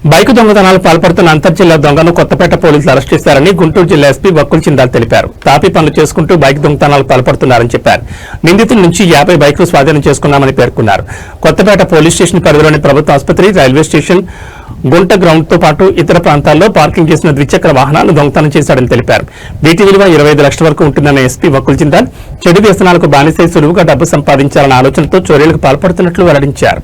Bike దొంగతనాలకు పాల్పడుతున్న అంతర్జిల్లా దొంగను కొత్తపేట పోలీసులు అరెస్ట్ చేశారని గుంటూరు జిల్లా ఎస్పీ వక్కుల్ చిందాల్ తెలిపారు. తాపీ పనులు చేసుకుంటూ బైక్ దొంగతనాలకు పాల్పడుతున్నారని చెప్పారు. నిందితుల నుంచి 50 బైకులు స్వాధీనం చేసుకున్నామని పేర్కొన్నారు. కొత్తపేట పోలీస్ స్టేషన్ పరిధిలోని ప్రభుత్వ ఆసుపత్రి, రైల్వే స్టేషన్, గుంట గ్రౌండ్ తో పాటు ఇతర ప్రాంతాల్లో పార్కింగ్ చేసిన ద్విచక్ర వాహనాలను దొంగతనం చేశాడని తెలిపారు. వీటి విలువ 25 లక్షల వరకు ఉంటుందన్న ఎస్పీ వక్కుల్ చిందాల్ చెడు వ్యసనాలకు బానిసై సులువుగా డబ్బు సంపాదించాలన్న ఆలోచనతో చోరీలకు పాల్పడుతున్నట్లు వెల్లడించారు.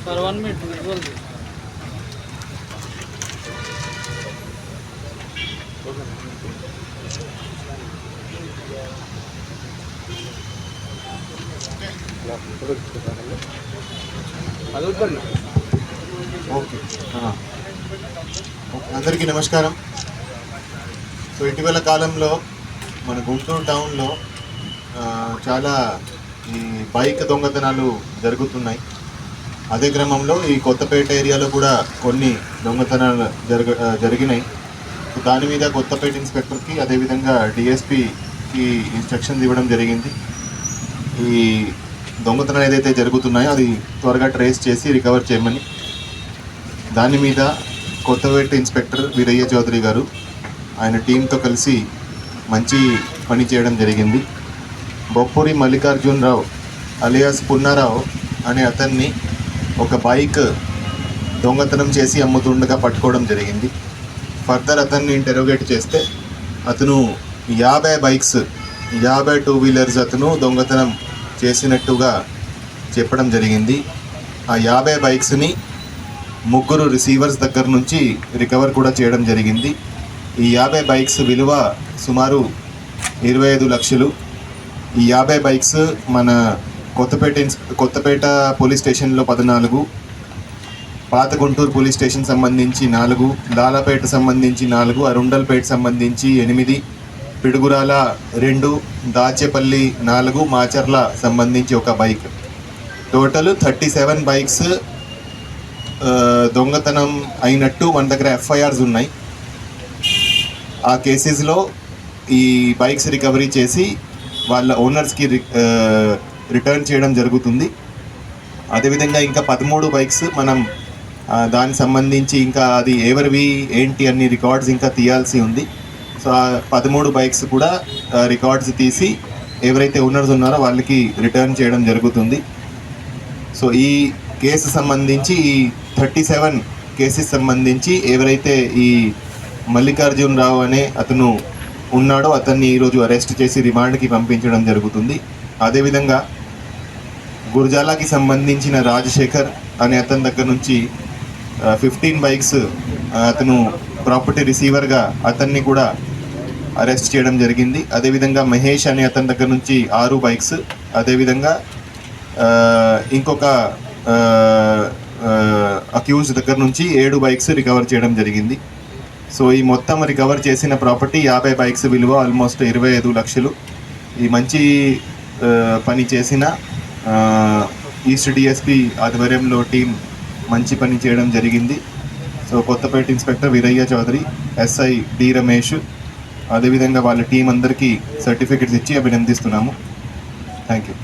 सर 1 मिनट विजुअल అందరికీ నమస్కారం. సో ఇటీవల కాలంలో మన గుంటూరు టౌన్లో చాలా ఈ బైక్ దొంగతనాలు జరుగుతున్నాయి. అదే క్రమంలో ఈ కొత్తపేట ఏరియాలో కూడా కొన్ని దొంగతనాలు జరిగినాయి. దాని మీద కొత్తపేట ఇన్స్పెక్టర్కి అదేవిధంగా డిఎస్పీకి ఇన్స్ట్రక్షన్స్ ఇవ్వడం జరిగింది. ఈ దొంగతనాలు ఏదైతే జరుగుతున్నాయో అది త్వరగా ట్రేస్ చేసి రికవర్ చేయమని. దాని మీద కొత్తపేట ఇన్స్పెక్టర్ వీరయ్య చౌదరి గారు ఆయన టీంతో కలిసి మంచి పని చేయడం జరిగింది. బొప్పూరి మల్లికార్జునరావు అలియాస్ పున్నారావు అనే అతన్ని ఒక బైక్ దొంగతనం చేసి అమ్ముతుండగా పట్టుకోవడం జరిగింది. ఫర్దర్ అతన్ని ఇంటెరోగేట్ చేస్తే అతను 50 బైక్స్ 50 2 వీలర్స్ అతను దొంగతనం చేసినట్టుగా చెప్పడం జరిగింది. ఆ 50 బైక్స్ని 3 రిసీవర్స్ దగ్గర నుంచి రికవర్ కూడా చేయడం జరిగింది. ఈ 50 బైక్స్ విలువ సుమారు 25 లక్షలు. ఈ 50 బైక్స్ మన కొత్తపేట పోలీస్ స్టేషన్లో 14, పాత గుంటూరు పోలీస్ స్టేషన్ సంబంధించి 4, లాలాపేట సంబంధించి 4, అరుండల్పేట సంబంధించి 8, పిడుగురాల 2, దాచేపల్లి 4, మాచర్ల సంబంధించి 1 బైక్. టోటల్ 37 బైక్స్ దొంగతనం అయినట్టు మన దగ్గర ఎఫ్ఐఆర్స్ ఉన్నాయి. ఆ కేసెస్లో ఈ బైక్స్ రికవరీ చేసి వాళ్ళ ఓనర్స్కి రిటర్న్ చేయడం జరుగుతుంది. అదేవిధంగా ఇంకా 13 బైక్స్ మనం దానికి సంబంధించి ఇంకా అది ఎవరివి ఏంటి అన్ని రికార్డ్స్ ఇంకా తీయాల్సి ఉంది. సో ఆ 13 బైక్స్ కూడా రికార్డ్స్ తీసి ఎవరైతే ఓనర్స్ ఉన్నారో వాళ్ళకి రిటర్న్ చేయడం జరుగుతుంది. సో ఈ కేసు సంబంధించి ఈ 37 కేసెస్ సంబంధించి ఎవరైతే ఈ మల్లికార్జునరావు అనే అతను ఉన్నాడో అతన్ని ఈరోజు అరెస్ట్ చేసి రిమాండ్కి పంపించడం జరుగుతుంది. అదేవిధంగా గురజాలకి సంబంధించిన రాజశేఖర్ అనే అతని దగ్గర నుంచి 15 బైక్స్ అతను ప్రాపర్టీ రిసీవర్గా అతన్ని కూడా అరెస్ట్ చేయడం జరిగింది. అదేవిధంగా మహేష్ అనే అతని దగ్గర నుంచి 6 బైక్స్, అదేవిధంగా ఇంకొక అక్యూజ్ దగ్గర నుంచి 7 బైక్స్ రికవర్ చేయడం జరిగింది. సో ఈ మొత్తం రికవర్ చేసిన ప్రాపర్టీ 50 బైక్స్ విలువ ఆల్మోస్ట్ 25 లక్షలు. ఈ మంచి పని చేసిన ఈస్ట్ డిఎస్పీ ఆధ్వర్యంలో టీం మంచి పని చేయడం జరిగింది. So Kothapeta inspector Veerayya Chowdary, SI D Ramesh, అదేవిధంగా వాళ్ళ టీం అందరికీ సర్టిఫికెట్స్ ఇచ్చి అభినందిస్తున్నాము. Thank you.